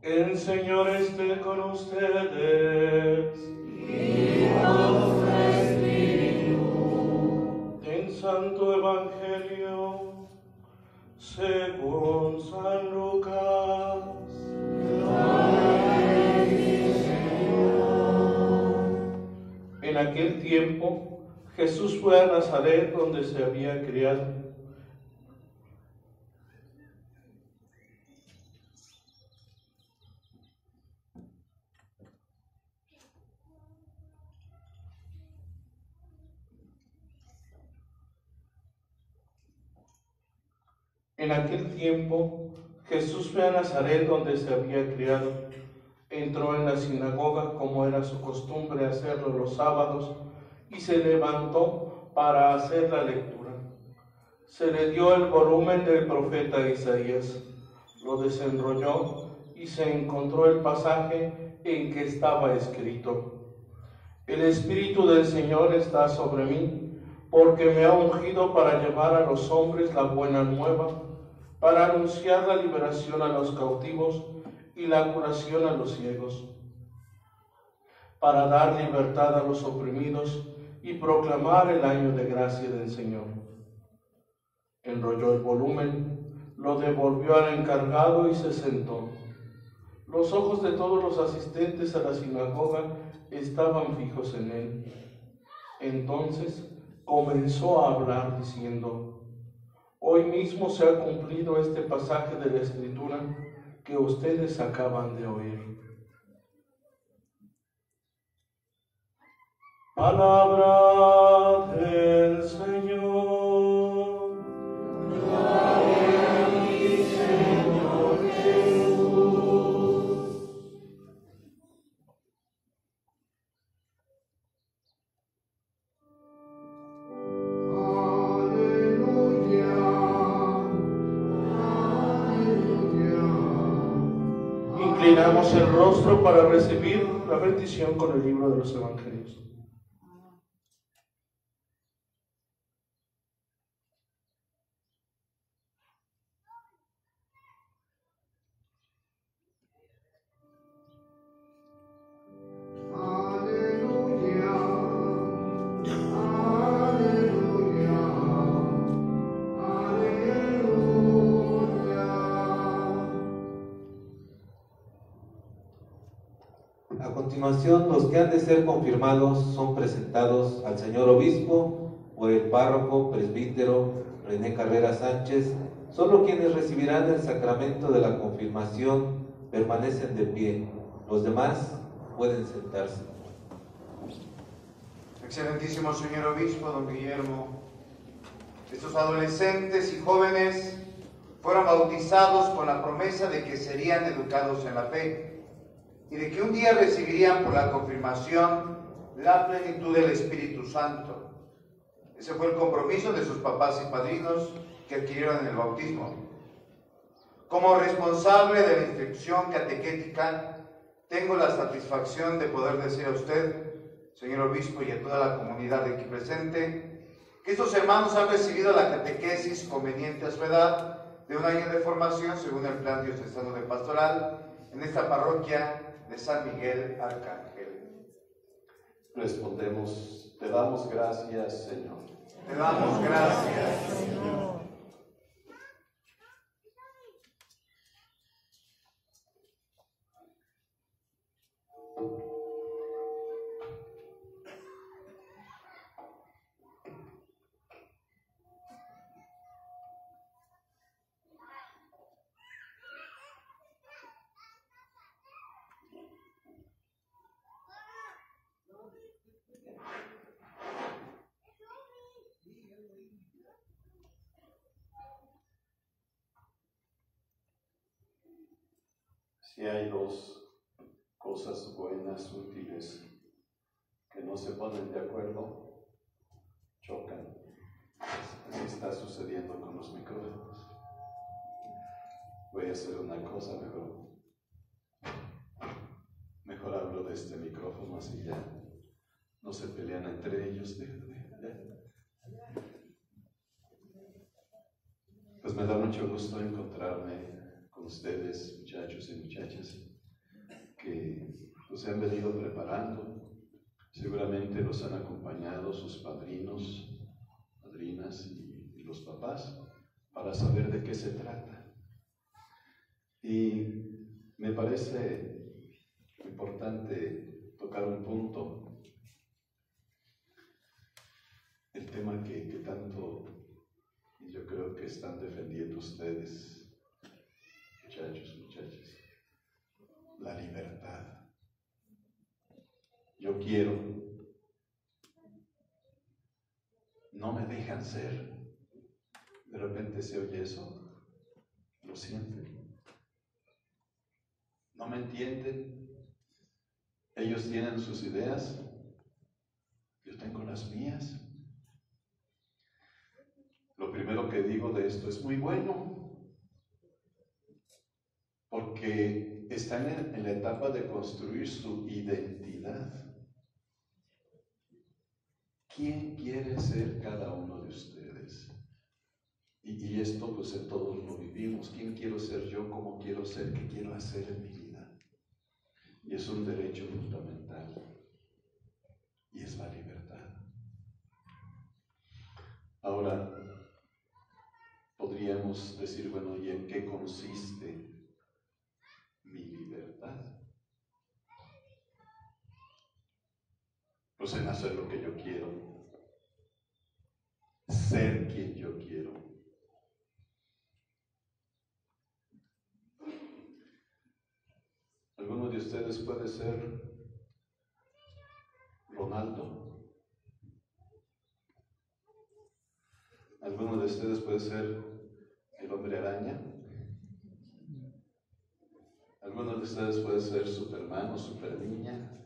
El Señor esté con ustedes. Y con tu espíritu. En Santo Evangelio, según San Lucas. Gloria a ti, Señor. En aquel tiempo, Jesús fue a Nazaret, donde se había criado. En aquel tiempo, Jesús fue a Nazaret, donde se había criado. Entró en la sinagoga, como era su costumbre hacerlo los sábados, y se levantó para hacer la lectura. Se le dio el volumen del profeta Isaías, lo desenrolló y se encontró el pasaje en que estaba escrito: El Espíritu del Señor está sobre mí, porque me ha ungido para llevar a los hombres la buena nueva, para anunciar la liberación a los cautivos y la curación a los ciegos, para dar libertad a los oprimidos y proclamar el año de gracia del Señor. Enrolló el volumen, lo devolvió al encargado y se sentó. Los ojos de todos los asistentes a la sinagoga estaban fijos en él. Entonces comenzó a hablar diciendo: Hoy mismo se ha cumplido este pasaje de la Escritura que ustedes acaban de oír. Palabra del Señor. Gloria a ti, Señor Jesús. Aleluya, aleluya. Inclinamos el rostro para recibir la bendición con el libro de los Evangelios. Aleluya, aleluya, aleluya. A continuación, los que han de ser confirmados son presentados al señor obispo o el párroco presbítero René Carrera Sánchez. Solo quienes recibirán el sacramento de la confirmación permanecen de pie. Los demás pueden sentarse. Excelentísimo señor obispo, don Guillermo, estos adolescentes y jóvenes fueron bautizados con la promesa de que serían educados en la fe y de que un día recibirían por la confirmación la plenitud del Espíritu Santo. Ese fue el compromiso de sus papás y padrinos que adquirieron en el bautismo. Como responsable de la instrucción catequética, tengo la satisfacción de poder decir a usted, señor obispo, y a toda la comunidad aquí presente, que estos hermanos han recibido la catequesis conveniente a su edad de un año de formación según el plan diocesano de pastoral en esta parroquia de San Miguel Arcángel. Respondemos: te damos gracias, Señor. Te damos gracias, Señor. Si hay dos cosas buenas, útiles, que no se ponen de acuerdo, chocan. Así está sucediendo con los micrófonos. Voy a hacer una cosa mejor hablo de este micrófono, así ya no se pelean entre ellos. Pues me da mucho gusto encontrarme con ustedes, muchachos y muchachas. se han venido preparando. Seguramente los han acompañado sus padrinos, madrinas y los papás para saber de qué se trata. Y me parece importante tocar un punto, el tema que tanto yo creo que están defendiendo ustedes, muchachos, muchachas, la libertad. Yo quiero, no me dejan ser. De repente se oye eso, lo sienten. No me entienden. Ellos tienen sus ideas, yo tengo las mías. Lo primero que digo de esto es muy bueno, porque están en la etapa de construir su identidad. ¿Quién quiere ser cada uno de ustedes? Y esto pues en todos lo vivimos. ¿Quién quiero ser yo? ¿Cómo quiero ser? ¿Qué quiero hacer en mi vida? Y es un derecho fundamental. Y es la libertad. Ahora, podríamos decir, bueno, ¿y en qué consiste mi libertad? Pues en hacer lo que yo quiero, ser quien yo quiero. ¿Alguno de ustedes puede ser Ronaldo? ¿Alguno de ustedes puede ser el hombre araña? ¿Alguno de ustedes puede ser Superman o Superniña?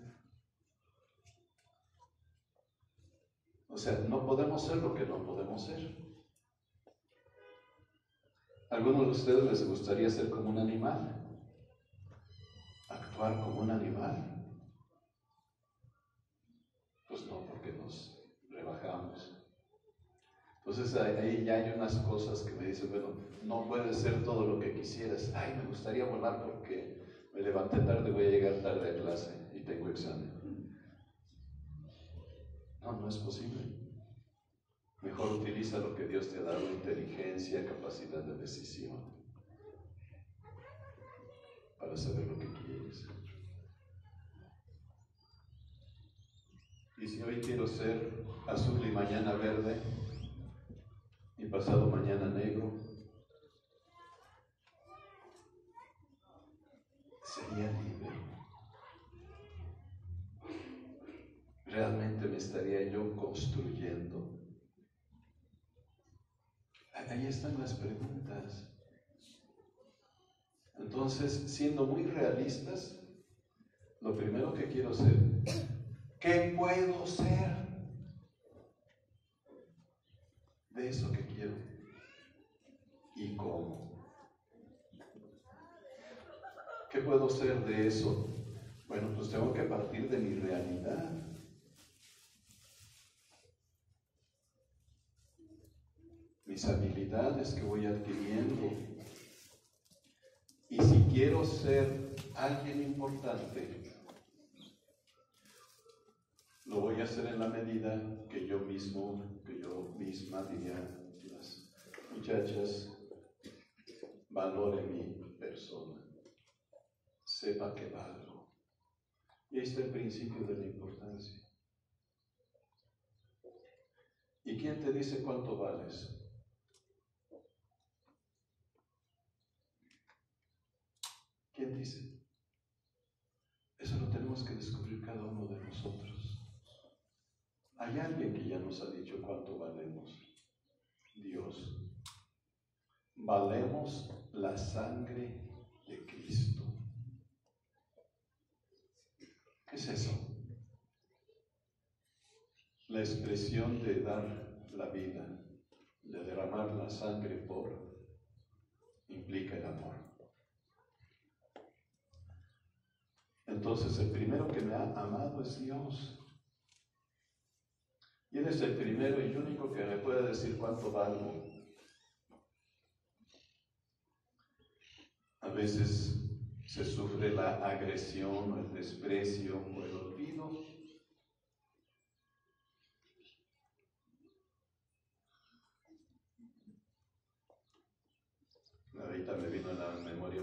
O sea, no podemos ser lo que no podemos ser. ¿A alguno de ustedes les gustaría ser como un animal? ¿Actuar como un animal? Pues no, porque nos rebajamos. Entonces ahí ya hay unas cosas que me dicen, bueno, no puedes ser todo lo que quisieras. Ay, me gustaría volar porque me levanté tarde, voy a llegar tarde a clase y tengo examen. No, no es posible. Mejor utiliza lo que Dios te ha dado, inteligencia, capacidad de decisión, para saber lo que quieres. Y si hoy quiero ser azul y mañana verde, y pasado mañana negro, sería libre. Realmente me estaría yo construyendo. Ahí están las preguntas. Entonces, siendo muy realistas, lo primero que quiero ser, ¿qué puedo ser de eso que quiero? ¿Y cómo? ¿Qué puedo ser de eso? Bueno, pues tengo que partir de mi realidad. Mis habilidades que voy adquiriendo. Y si quiero ser alguien importante, lo voy a hacer en la medida que yo misma, diría las muchachas, valore mi persona, sepa que valgo. Y ahí está el principio de la importancia. ¿Y quién te dice cuánto vales? ¿Quién dice? Eso lo tenemos que descubrir cada uno de nosotros. Hay alguien que ya nos ha dicho cuánto valemos. Dios. Valemos la sangre de Cristo. ¿Qué es eso? La expresión de dar la vida, de derramar la sangre por, implica el amor. Entonces el primero que me ha amado es Dios. Y Él es el primero y único que me puede decir cuánto valgo. A veces se sufre la agresión o el desprecio o el olvido. Ahorita me vino a la memoria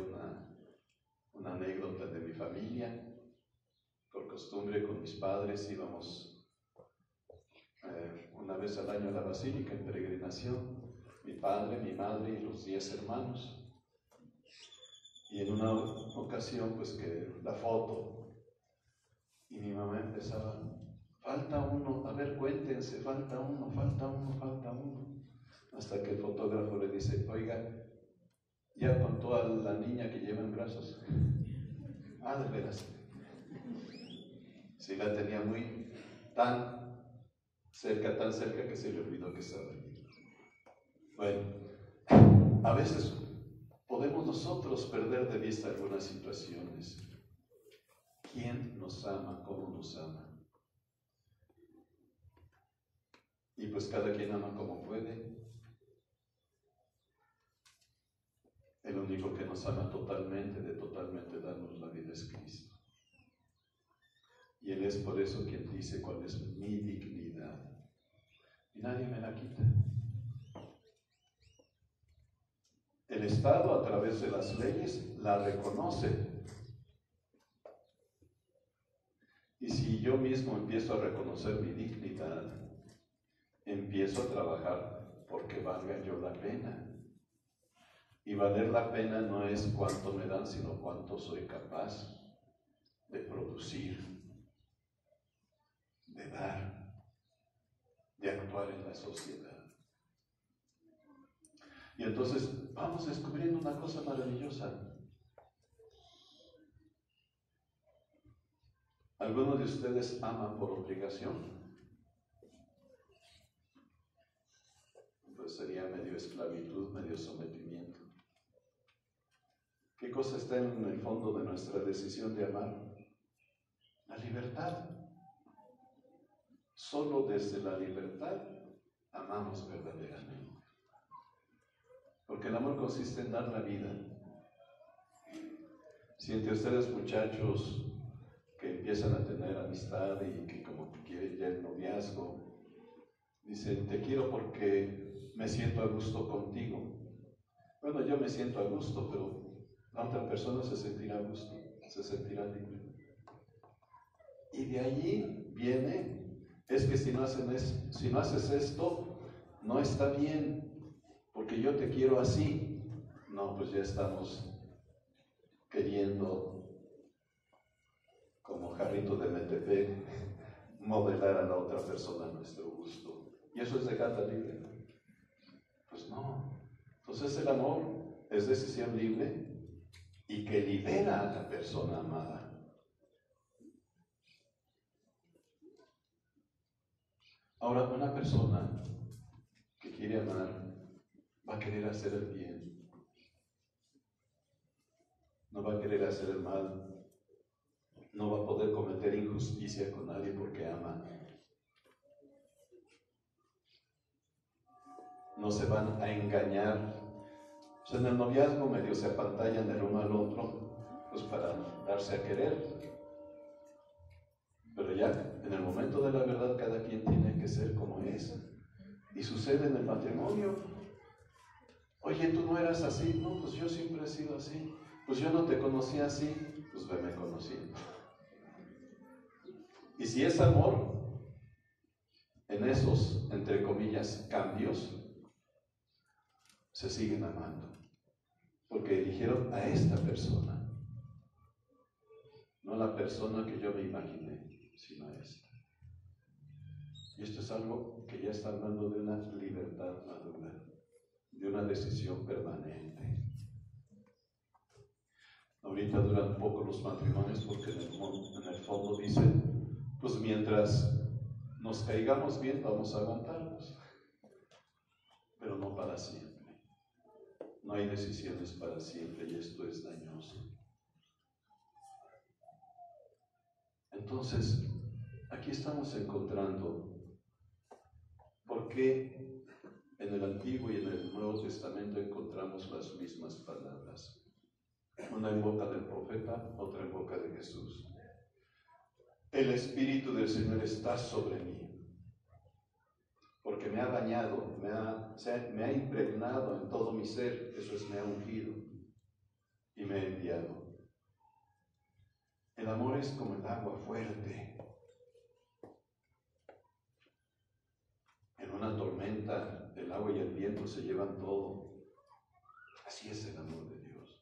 una anécdota de mi familia. Por costumbre con mis padres íbamos una vez al año a la basílica en peregrinación, mi padre, mi madre y los 10 hermanos. Y en una ocasión, pues que la foto, y mi mamá empezaba, falta uno, a ver, cuéntense, falta uno, falta uno, falta uno. Hasta que el fotógrafo le dice, oiga, ¿ya contó a la niña que lleva en brazos? Ah, de veras. Sí, la tenía tan cerca que se le olvidó que estaba allí. Bueno, a veces podemos nosotros perder de vista algunas situaciones. ¿Quién nos ama? ¿Cómo nos ama? Y pues cada quien ama como puede. El único que nos ama totalmente, de totalmente darnos la vida es Cristo. Y Él es por eso quien dice cuál es mi dignidad. Y nadie me la quita. El Estado, a través de las leyes, la reconoce. Y si yo mismo empiezo a reconocer mi dignidad, empiezo a trabajar porque valga yo la pena. Y valer la pena no es cuánto me dan, sino cuánto soy capaz de producir, de dar, de actuar en la sociedad. Y entonces vamos descubriendo una cosa maravillosa. ¿Algunos de ustedes aman por obligación? Pues sería medio esclavitud, medio sometimiento. ¿Qué cosa está en el fondo de nuestra decisión de amar? La libertad. Solo desde la libertad amamos verdaderamente. Porque el amor consiste en dar la vida. Si entre ustedes, muchachos, que empiezan a tener amistad y que como que quieren ya el noviazgo, dicen, te quiero porque me siento a gusto contigo. Bueno, yo me siento a gusto, pero la otra persona se sentirá a gusto, se sentirá libre. Y de allí viene, es que si no haces esto, no está bien, porque yo te quiero así. No, pues ya estamos queriendo, como jarrito de Metepec, modelar a la otra persona a nuestro gusto. Y eso es dejarla libre. Pues no. Entonces el amor es decisión libre y que libera a la persona amada. Ahora, una persona que quiere amar va a querer hacer el bien. No va a querer hacer el mal. No va a poder cometer injusticia con nadie porque ama. No se van a engañar. O sea, en el noviazgo medio se apantallan el uno al otro, pues para darse a querer. Pero ya, en el momento de la verdad, cada quien tiene que ser como es. Y sucede en el matrimonio. Oye, tú no eras así. No, pues yo siempre he sido así. Pues yo no te conocí así. Pues veme conociendo. Y si es amor, en esos, entre comillas, cambios, se siguen amando. Porque eligieron a esta persona. No la persona que yo me imaginé, sino a esta. Y esto es algo que ya está hablando de una libertad madura, de una decisión permanente. Ahorita duran poco los matrimonios porque en el fondo dicen, pues mientras nos caigamos bien vamos a aguantarnos, pero no para siempre. No hay decisiones para siempre y esto es dañoso. Entonces, aquí estamos encontrando por qué en el Antiguo y en el Nuevo Testamento encontramos las mismas palabras. una en boca del profeta, otra en boca de Jesús. El Espíritu del Señor está sobre mí, porque me ha bañado, me ha impregnado en todo mi ser, eso es, me ha ungido y me ha enviado. El amor es como el agua fuerte. En una tormenta, el agua y el viento se llevan todo. Así es el amor de Dios.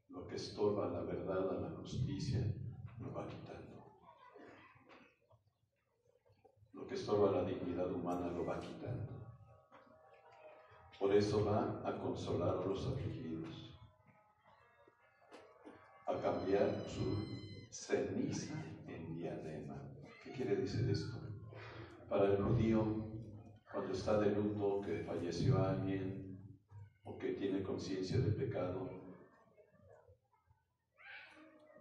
Lo que estorba a la verdad, a la justicia, lo va quitando. Lo que estorba la dignidad humana lo va quitando. Por eso va a consolar a los afligidos, a cambiar su ceniza en diadema. ¿Qué quiere decir esto? Para el judío, cuando está de luto, que falleció alguien o que tiene conciencia de pecado,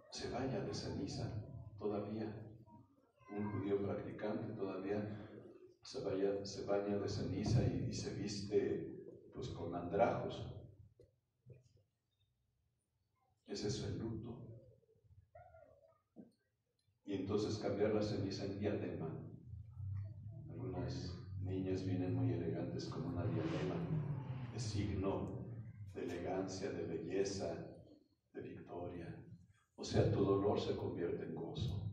se baña de ceniza todavía. Un judío practicante todavía se baña de ceniza y se viste pues con andrajos. Es eso el luto. Y entonces cambiar la ceniza en diadema. Algunas niñas vienen muy elegantes con una diadema, es signo de elegancia, de belleza, de victoria. O sea, tu dolor se convierte en gozo,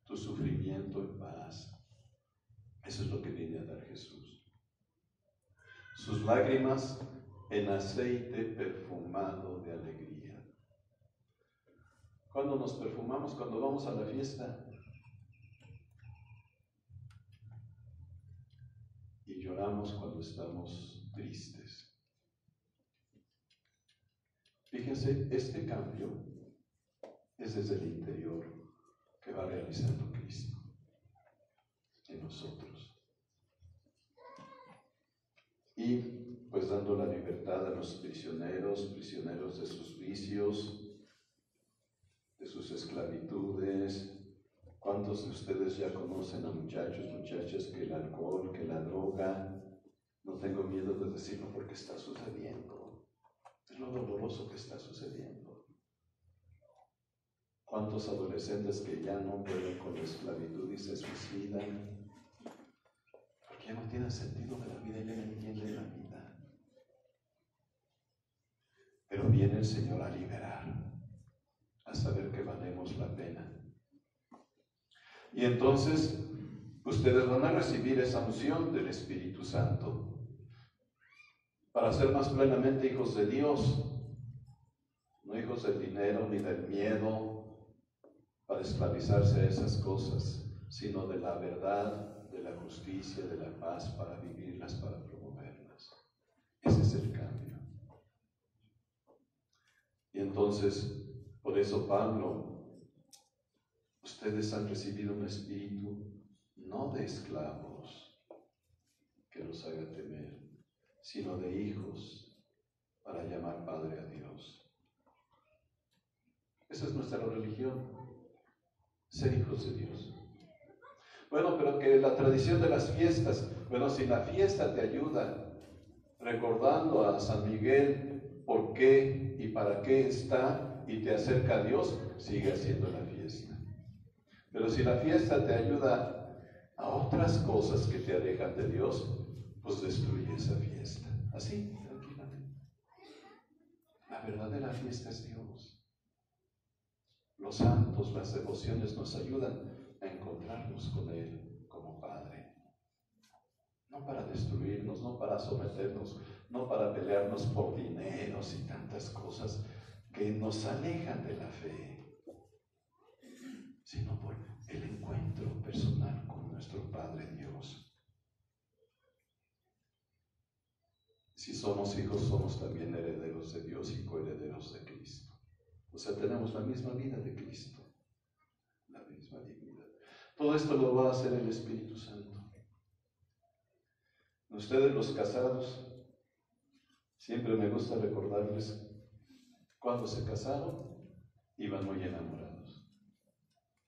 tu sufrimiento en paz. Eso es lo que viene a dar Jesús. Sus lágrimas en aceite perfumado de alegría. ¿Cuándo nos perfumamos? Cuando vamos a la fiesta. Y lloramos cuando estamos tristes. Fíjense, este cambio es desde el interior que va realizando Cristo en nosotros. Y pues dando la libertad a los prisioneros de sus vicios, de sus esclavitudes. ¿Cuántos de ustedes ya conocen a muchachos, muchachas, que el alcohol, que la droga, no tengo miedo de decirlo porque está sucediendo? Es lo doloroso que está sucediendo. ¿Cuántos adolescentes que ya no pueden con la esclavitud y se suicidan? Porque ya no tienen sentido de la vida y ya no entienden la vida. Pero viene el Señor a liberar, a saber que valemos la pena. Y entonces ustedes van a recibir esa unción del Espíritu Santo para ser más plenamente hijos de Dios, no hijos del dinero ni del miedo para esclavizarse a esas cosas, sino de la verdad, de la justicia, de la paz, para vivirlas, para promoverlas. Ese es el cambio. Y entonces, por eso Pablo, ustedes han recibido un espíritu no de esclavos que los haga temer, sino de hijos para llamar Padre a Dios. Esa es nuestra religión, ser hijos de Dios. Bueno, pero que la tradición de las fiestas, bueno, si la fiesta te ayuda recordando a San Miguel por qué y para qué está y te acerca a Dios, sigue haciendo la fiesta. Pero si la fiesta te ayuda a otras cosas que te alejan de Dios, pues destruye esa fiesta. Así, tranquilamente. La verdadera fiesta es Dios. Los santos, las devociones nos ayudan a encontrarnos con Él como Padre. No para destruirnos, no para someternos, no para pelearnos por dineros y tantas cosas que nos alejan de la fe, sino por el encuentro personal con nuestro Padre Dios. Si somos hijos, somos también herederos de Dios y coherederos de Cristo. O sea, tenemos la misma vida de Cristo, la misma dignidad. Todo esto lo va a hacer el Espíritu Santo. Ustedes los casados, siempre me gusta recordarles, cuando se casaron, iban muy enamorados.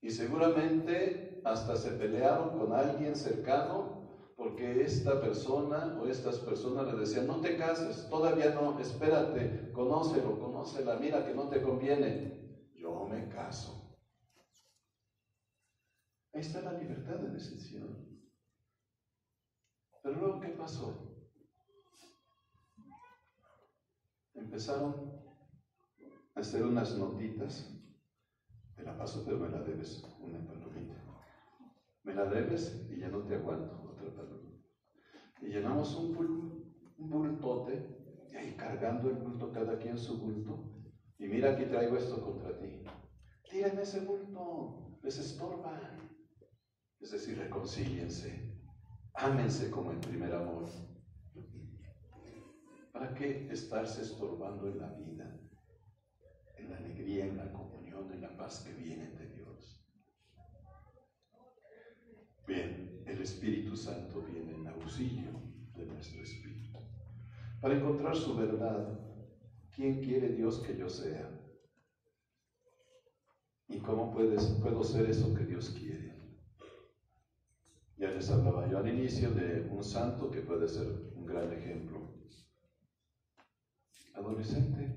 Y seguramente hasta se pelearon con alguien cercano porque esta persona o estas personas le decían, no te cases, todavía no, espérate, conócela, mira que no te conviene. Yo me caso. Ahí está la libertad de decisión. Pero luego, ¿qué pasó? Empezaron a hacer unas notitas. Te la paso, pero me la debes, una palomita. Me la debes y ya no te aguanto, otra palomita. Y llenamos un bultote, y ahí cargando el bulto, cada quien su bulto. Y mira, aquí traigo esto contra ti. Tírenme ese bulto, les estorba. Es decir, reconcíliense, ámense como en primer amor. ¿Para qué estarse estorbando en la vida, en la alegría, en la comunión, en la paz que viene de Dios? Bien, el Espíritu Santo viene en auxilio de nuestro espíritu. Para encontrar su verdad, ¿quién quiere Dios que yo sea? ¿Y cómo puedo ser eso que Dios quiere? Ya les hablaba yo al inicio de un santo que puede ser un gran ejemplo. Adolescente.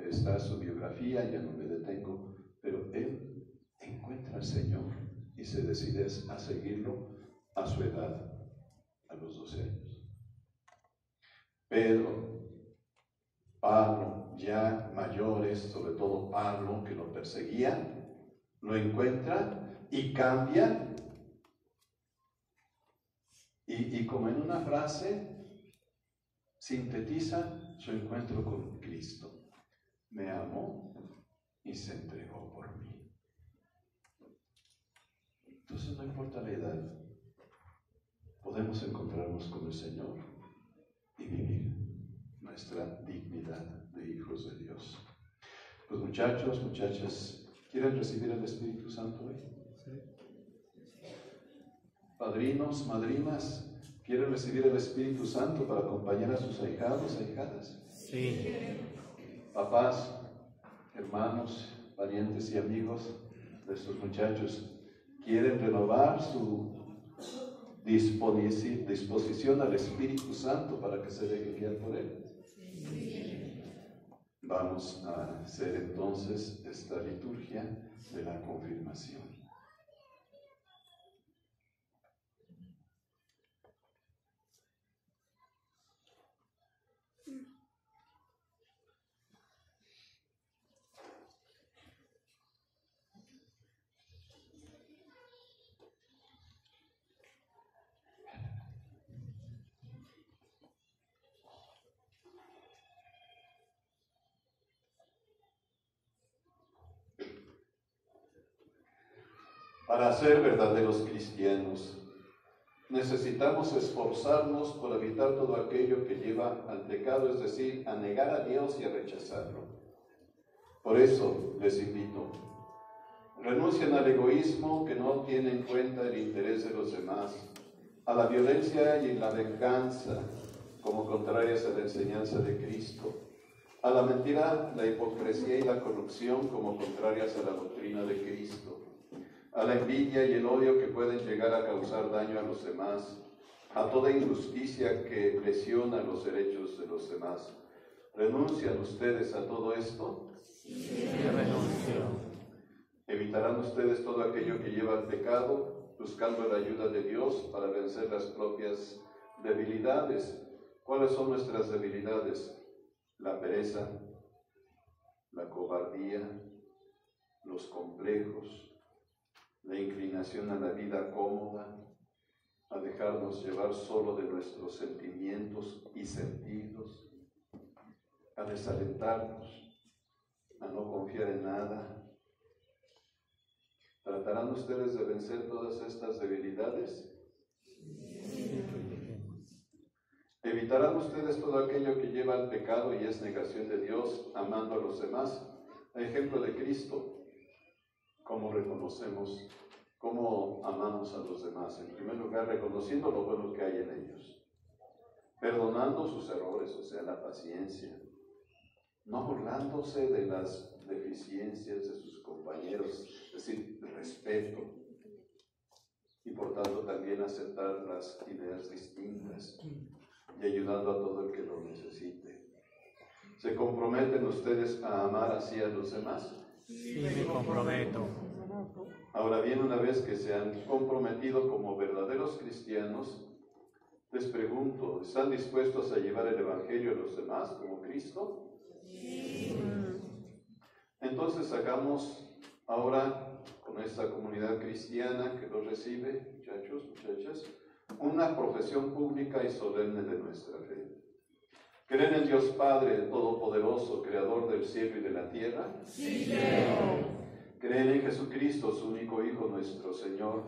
Está su biografía, ya no me detengo, pero él encuentra al Señor y se decide a seguirlo a su edad, a los 12 años. Pedro, Pablo, ya mayores, sobre todo Pablo, que lo perseguía, lo encuentra y cambia. Y como en una frase, sintetiza su encuentro con Cristo. Me amó y se entregó por mí. Entonces no importa la edad, podemos encontrarnos con el Señor y vivir nuestra dignidad de hijos de Dios. Pues muchachos, muchachas, ¿quieren recibir el Espíritu Santo hoy? Sí. Padrinos, madrinas, ¿quieren recibir el Espíritu Santo para acompañar a sus ahijados, ahijadas? Sí. Papás, hermanos, parientes y amigos de estos muchachos, ¿quieren renovar su disposición al Espíritu Santo para que se dejen guiar por Él? Sí. Vamos a hacer entonces esta liturgia de la confirmación. Para ser verdaderos cristianos, necesitamos esforzarnos por evitar todo aquello que lleva al pecado, es decir, a negar a Dios y a rechazarlo. Por eso les invito, renuncien al egoísmo que no tiene en cuenta el interés de los demás, a la violencia y la venganza como contrarias a la enseñanza de Cristo, a la mentira, la hipocresía y la corrupción como contrarias a la doctrina de Cristo, a la envidia y el odio que pueden llegar a causar daño a los demás, a toda injusticia que lesiona los derechos de los demás. ¿Renuncian ustedes a todo esto? Sí, renuncio. ¿Evitarán ustedes todo aquello que lleva al pecado, buscando la ayuda de Dios para vencer las propias debilidades? ¿Cuáles son nuestras debilidades? La pereza, la cobardía, los complejos, la inclinación a la vida cómoda, a dejarnos llevar solo de nuestros sentimientos y sentidos, a desalentarnos, a no confiar en nada. ¿Tratarán ustedes de vencer todas estas debilidades? ¿Evitarán ustedes todo aquello que lleva al pecado y es negación de Dios, amando a los demás? A ejemplo de Cristo, ¿cómo reconocemos, cómo amamos a los demás? En primer lugar, reconociendo lo bueno que hay en ellos, perdonando sus errores, o sea, la paciencia, no burlándose de las deficiencias de sus compañeros, es decir, respeto, y por tanto también aceptar las ideas distintas y ayudando a todo el que lo necesite. ¿Se comprometen ustedes a amar así a los demás? Sí, me comprometo. Ahora bien, una vez que se han comprometido como verdaderos cristianos, les pregunto, ¿están dispuestos a llevar el Evangelio a los demás como Cristo? Sí. Entonces hagamos ahora con esta comunidad cristiana que los recibe, muchachos, muchachas, una profesión pública y solemne de nuestra fe. ¿Creen en Dios Padre Todopoderoso, Creador del cielo y de la tierra? Sí, creo. ¿Creen en Jesucristo, su único Hijo, nuestro Señor,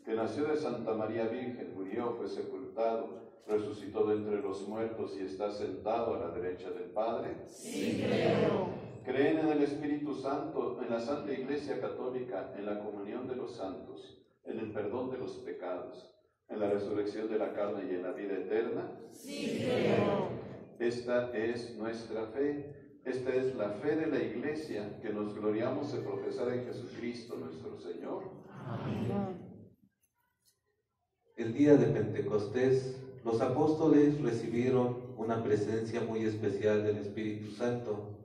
que nació de Santa María Virgen, murió, fue sepultado, resucitó de entre los muertos y está sentado a la derecha del Padre? Sí, creo. ¿Creen en el Espíritu Santo, en la Santa Iglesia Católica, en la comunión de los santos, en el perdón de los pecados, en la resurrección de la carne y en la vida eterna? Sí, creo. Esta es nuestra fe, esta es la fe de la Iglesia, que nos gloriamos de profesar en Jesucristo nuestro Señor. Amén. El día de Pentecostés, los apóstoles recibieron una presencia muy especial del Espíritu Santo.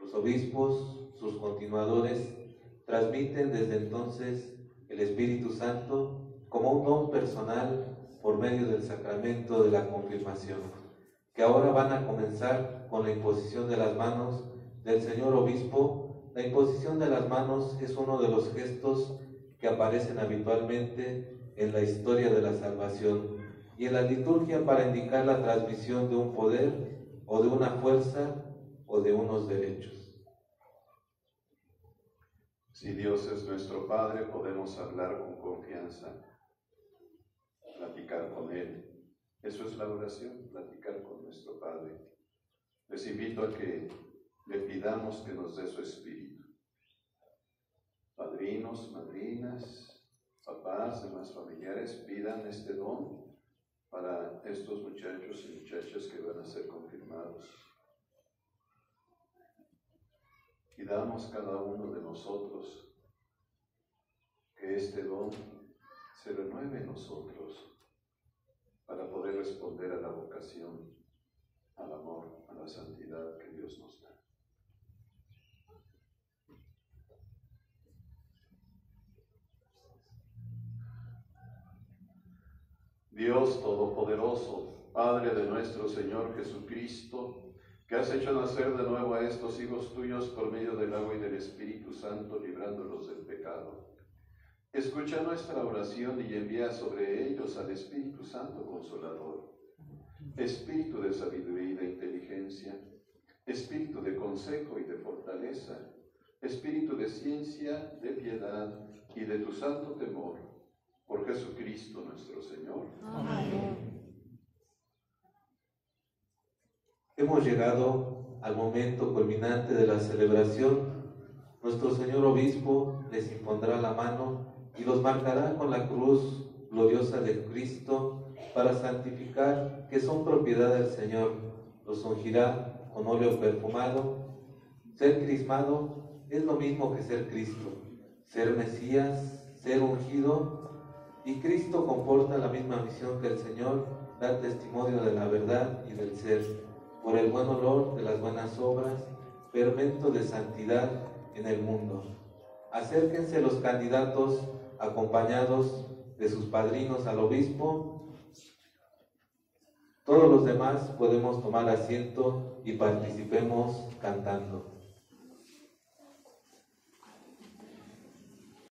Los obispos, sus continuadores, transmiten desde entonces el Espíritu Santo como un don personal por medio del sacramento de la confirmación, que ahora van a comenzar con la imposición de las manos del señor obispo. La imposición de las manos es uno de los gestos que aparecen habitualmente en la historia de la salvación y en la liturgia para indicar la transmisión de un poder o de una fuerza o de unos derechos. Si Dios es nuestro Padre, podemos hablar con confianza, platicar con Él. Eso es la oración, platicar con nuestro Padre. Les invito a que le pidamos que nos dé su Espíritu. Padrinos, madrinas, papás, demás familiares, pidan este don para estos muchachos y muchachas que van a ser confirmados. Pidamos cada uno de nosotros que este don se renueve en nosotros para poder responder a la vocación, al amor, a la santidad que Dios nos da. Dios Todopoderoso, Padre de nuestro Señor Jesucristo, que has hecho nacer de nuevo a estos hijos tuyos por medio del agua y del Espíritu Santo, librándolos del pecado. Escucha nuestra oración y envía sobre ellos al Espíritu Santo Consolador, Espíritu de sabiduría y de inteligencia, Espíritu de consejo y de fortaleza, Espíritu de ciencia, de piedad y de tu santo temor, por Jesucristo nuestro Señor. Amén. Hemos llegado al momento culminante de la celebración. Nuestro Señor Obispo les impondrá la mano y los marcará con la cruz gloriosa de Cristo para santificar que son propiedad del Señor. Los ungirá con óleo perfumado. Ser crismado es lo mismo que ser Cristo, ser Mesías, ser ungido, y Cristo comporta la misma misión que el Señor, dar testimonio de la verdad y del ser, por el buen olor de las buenas obras, fermento de santidad en el mundo. Acérquense los candidatos acompañados de sus padrinos al obispo. Todos los demás podemos tomar asiento y participemos cantando.